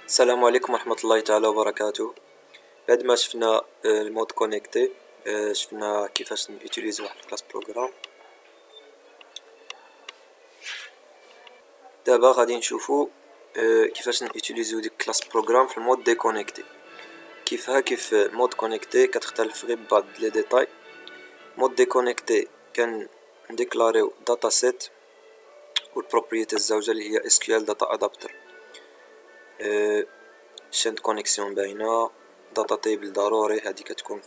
السلام عليكم ورحمة الله تعالى وبركاته. بعد ما شفنا المود كونيكتي، شفنا كيفاش نيوتيليزي واحد الكلاس بروغرام. دابا غادي نشوفو كيفاش نيوتيليزيو ديك الكلاس بروغرام في المود ديكونيكتي. كيف المود كونيكتي كتختلف غير ببعض لي ديتاي. مود ديكونيكتي كان نديكلاريو داتا سيت والبروبريتي الزوجة اللي هي SQL داتا ادابتر، شنت كونيكسيون باينة، داتا تيبل ضروري هادي كتكون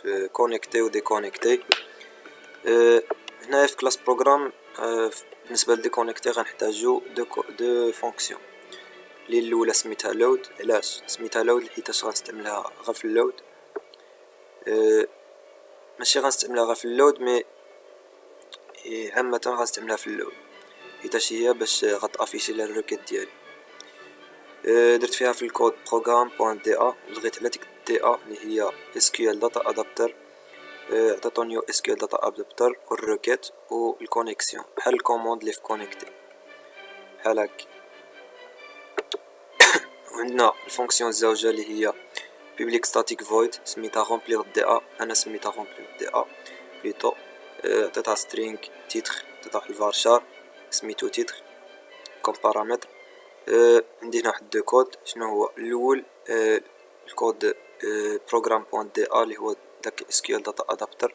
في كونيكتي و ديكونيكتي. هنايا في كلاس بروغرام بالنسبة لديكونيكتي غنحتاجو دو فونكسيون. اللي الاولى سميتها لود. علاش سميتها لود؟ حيتاش غنستعملها غير في اللود، ماشي غنستعملها غير في اللود مي عامة غنستعملها في اللود، حيتاش هي باش غتافيشي لي الريكيت ديالي. درت فيها في الكود program.da، لغيت على ديك دي ا اللي هي SQL data adapter، عطاتوني SQL data adapter والريكيت والكونيكسيون بحال الكوموند اللي في كونيكتي بحال هاك. وعندنا الفونكسيون الزوجة اللي هي public static void سميتها remplir da، انا سميتها remplir da بليتو. عطيتها string تيتر، عطيتها الفارشار سميتو تيتر كوم بارامتر. عندي هنا واحد دو كود. شنو هو الاول؟ الكود program.da اللي هو داك SQL data adapter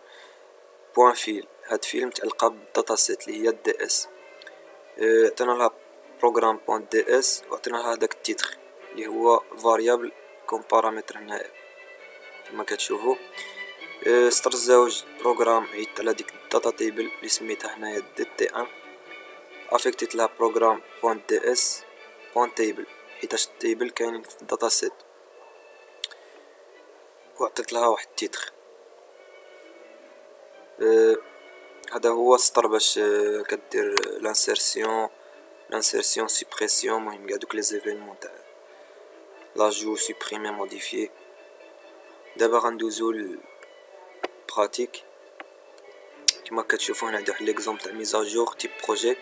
بوان فيل. هاد فيل متعلقة بالداتا سيت اللي هي دي اس. عطينا لها program.ds وعطينا لها داك التيتر اللي هو variable كوم بارامتر هنايا كما كتشوفو. سطر الزوج بروغرام عيدت على ديك الداتا تيبل اللي سميتها هنايا DT1، افيكتيت لها program.ds table حيتاش التيبل كاينين في الداتا سيت، وعطيت لها واحد التيتر. هذا هو السطر باش كدير لانسيرسيون سوبريسيون، مهم كاع دوك لي زيفينمون تاع لاجو سوبريمي موديفيي. دابا غندوزو للبراتيك. كما كتشوفو هنا عندي واحد ليكزومبل تاع ميزاجور تيب بروجي.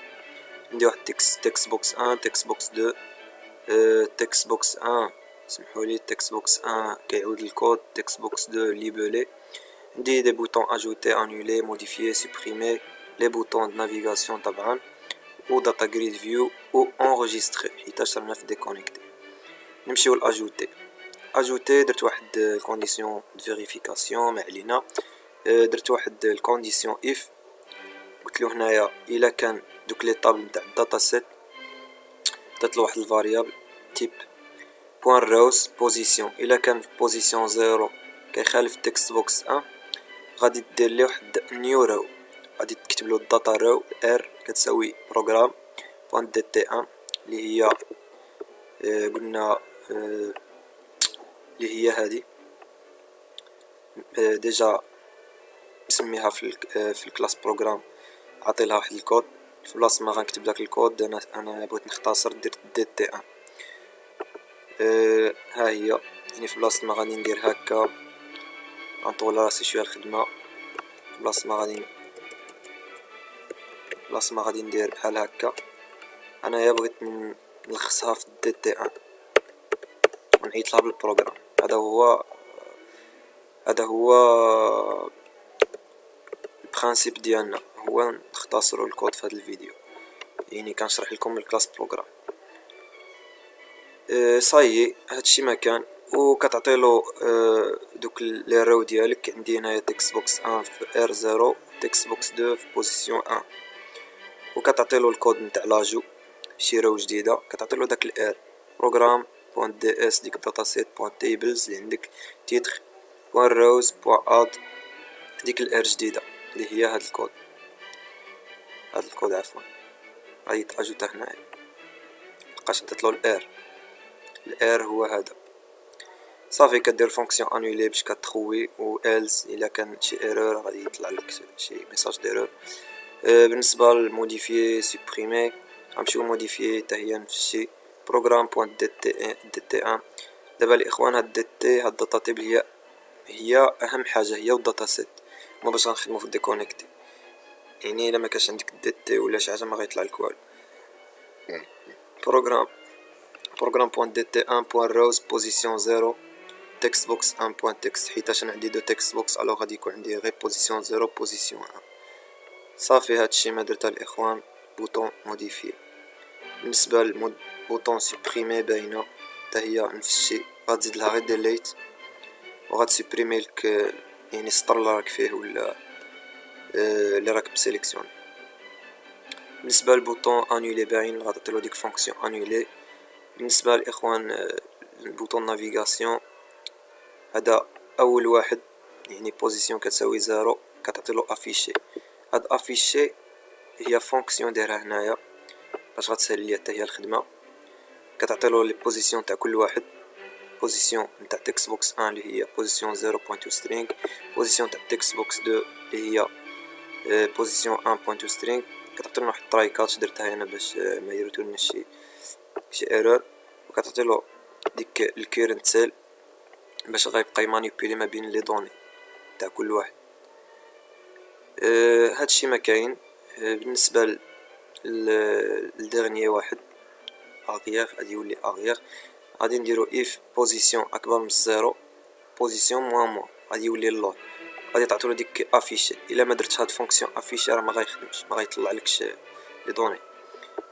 عندي واحد تكست بوكس 1 تكست بوكس 2. تكست بوكس 1 سمحولي تكست بوكس 1 كيعاود الكود، تكست بوكس 2 ليبلي. عندي دي بوطون اجوتي انولي موديفيي سوبريمي، لي بوطون د نافيغاسيون طبعا، و داتا جريد فيو و انغيستري حيتاش رانا في ديكونيكتي. نمشيو لاجوتي. اجوتي درت واحد الكونديسيون د فيريفيكاسيون ما علينا. درت واحد الكونديسيون اف، قلتلو هنايا الا كان دوك لي طابل نتاع الداتا سيت درتلو واحد الفاريابل تيب بوان روز بوزيسيون، الا كان في بوزيسيون زيرو كيخالف تكست بوكس 1 غادي دير ليه واحد نيو رو، غادي تكتبلو الداتا رو ار كتساوي بروغرام بوان دي تي ان اللي هي قلنا اللي هي هادي ديجا نسميها في الكلاس بروغرام. عطي لها واحد الكود في بلاصه ما غنكتب داك الكود، انا بغيت نختصر درت دي تي ان. ها هي يعني في بلاصه ما غادي ندير هكا غنطول راسي شويه الخدمه، في بلاصه ما غادي ندير بحال هكا. انايا بغيت نلخصها في دي تي ان ونعيط لها بالبروغرام. هذا هو البرانسيب ديالنا، هو نختصروا الكود في هذا الفيديو، يعني كنشرح لكم الكلاس بروغرام. صايي هادشي ما كان، وكتعطيلو دوك لي رو ديالك. عندي هنايا تكست بوكس 1 في ار 0، تكست بوكس 2 في بوزيسيون 1، وكتعطيلو الكود نتاع لاجو شي رو جديده. كتعطيلو داك الار بروغرام بوان دي اس ديك الداتا سيت بوان تيبلز اللي عندك تيتر بوان روز بوان اد ديك الار جديده اللي هي هاد الكود عفوا غادي تاجوته هنايا. لقاش عطيتلو الار هو هذا صافي. كدير فونكسيون انولي باش كتخوي، و ايلز الا كان شي ايرور غادي يطلع لك شي ميساج ديرور. بالنسبه للموديفيي سوبريمي غنمشيو موديفيي حتى هي نفس الشيء program.dt 1. دابا الاخوان هاد دي تي هاد الداتا تيبل هي اهم حاجه، هي والداتا سيت. ما باش غنخدمو في ديكونيكتي، يعني الا ما كانش عندك دي تي ولا شي حاجه ما غيطلع لك والو. program بروغرام بوان دي تي ان بوان روز بوزيسيون زيرو تكست بوكس ان بوان تكست، حيتاش انا عندي دو تكست بوكس الوغ غادي يكون عندي غير بوزيسيون زيرو بوزيسيون ان. صافي هادشي ما درتها الاخوان. بوطون موديفي. بالنسبه للبوطون سوبريمي باينه حتى هي نفس الشيء، غتزيد لها غير ديليت وغتسوبريمي لك يعني السطر اللي راك فيه ولا اللي راك مسيليكسيوني. بالنسبه للبوطون انولي باين غتعطيلو ديك فونكسيون انولي. بالنسبه للاخوان البوطون نافيغاسيون هذا اول واحد يعني بوزيسيون كتساوي زيرو كتعطيلو افيشي. هاد افيشي هي فونكسيون دايرها هنايا باش غتسهل ليا حتى هي الخدمه. كتعطيلو لي بوزيسيون تاع كل واحد، بوزيسيون نتاع تكست بوكس 1 اللي هي بوزيسيون 0.2 string، بوزيسيون تاع تكست بوكس 2 اللي هي بوزيسيون 1.2 string. كتعطيلنا واحد التراي كاتش درتها انا باش ما يريتولناش شي ايرور، وكتعطيلو ديك الكيرنت سيل باش غيبقى يمانيبيلي ما بين لي دوني تاع كل واحد. هادشي ما كاين. بالنسبه للديرنيي واحد اغيير غادي يولي اغيير، غادي نديرو اف بوزيسيون اكبر من الزيرو بوزيسيون موان غادي يولي اللور، غادي تعطيلو ديك افيشي. الا ما درتش هاد فونكسيون افيشي راه ما غيخدمش، ما غيطلعلكش لي دوني.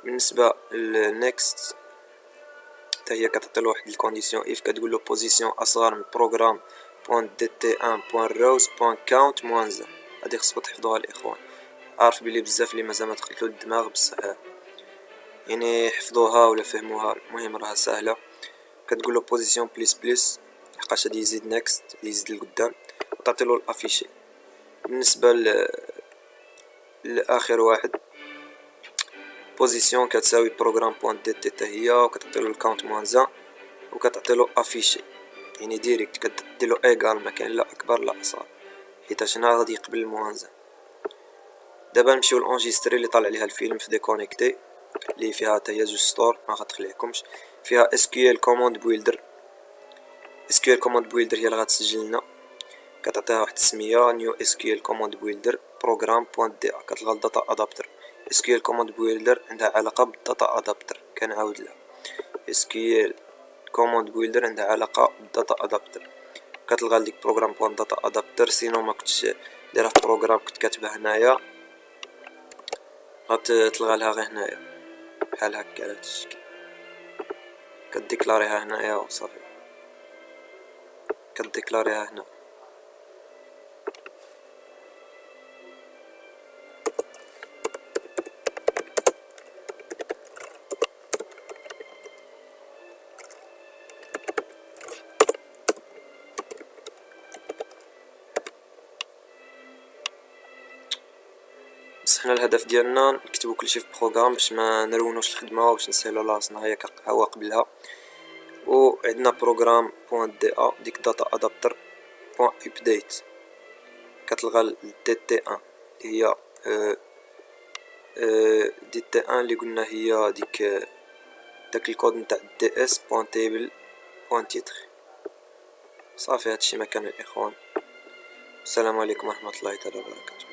بالنسبه للنيكست حتى هي كتعطيلو واحد الكونديسيون اف كتقولو بوزيسيون اصغر من بروغرام بوان دي تي ان بوان روز بوان كاونت موان زيرو. هادي خصكم تحفظوها الاخوان، عارف بلي بزاف اللي مازال ما دخلتلو الدماغ بصح يعني حفظوها ولا فهموها. المهم راها سهله. كتقولو بوزيسيون بليس بليس لحقاش غادي يزيد نيكست يزيد للقدام وتعطيلو الافيشي. بالنسبه لاخر واحد بوزيسيون كتساوي بروغرام بوان دي تي حتى هي وكتعطيلو الكاونت موان زان وكتعطيلو افيشي يعني ديريكت كديرلو ايغال ما كاين لا اكبر لا اصغر حيتاش هنا غادي يقبل الموان زان. دابا نمشيو لونجيستري اللي طالع عليها الفيلم في ديكونيكتي اللي فيها حتى هي جوج ستور ما غتخليكمش. فيها اس كيو ال كوموند بويلدر. اس كيو ال كوموند بويلدر هي اللي غتسجل لنا، كتعطيها واحد السميه نيو اس كيو ال كوموند بويلدر بروغرام بوان دي ا كتلغى الداتا ادابتر. اس كيو ال كوموند بويلدر عندها علاقه بالداتا ادابتر كنعاود لها. اس كيو ال كوموند بويلدر عندها علاقه بالداتا ادابتر كتلغى لديك بروغرام بوان داتا ادابتر. سينو ما كنتش دايرها في بروغرام كنت كاتبها هنايا غتلغى لها غير هنايا بحال هكا على هاد الشكل كديكلاريها هنايا وصافي كديكلاريها هنا. بس حنا الهدف ديالنا نكتبو كلشي في بروغرام باش ما نرونوش الخدمه وباش نسهلو راسنا. هي هو قبلها وعندنا بروغرام بوان دي ا ديك داتا ادابتر بوان ابديت كتلغى دي تي ان اللي هي دي تي ان اللي قلنا هي داك الكود نتاع دي اس بوان تيبل بوان تيتر. صافي هادشي ما كان الاخوان. السلام عليكم ورحمه الله تعالى وبركاته.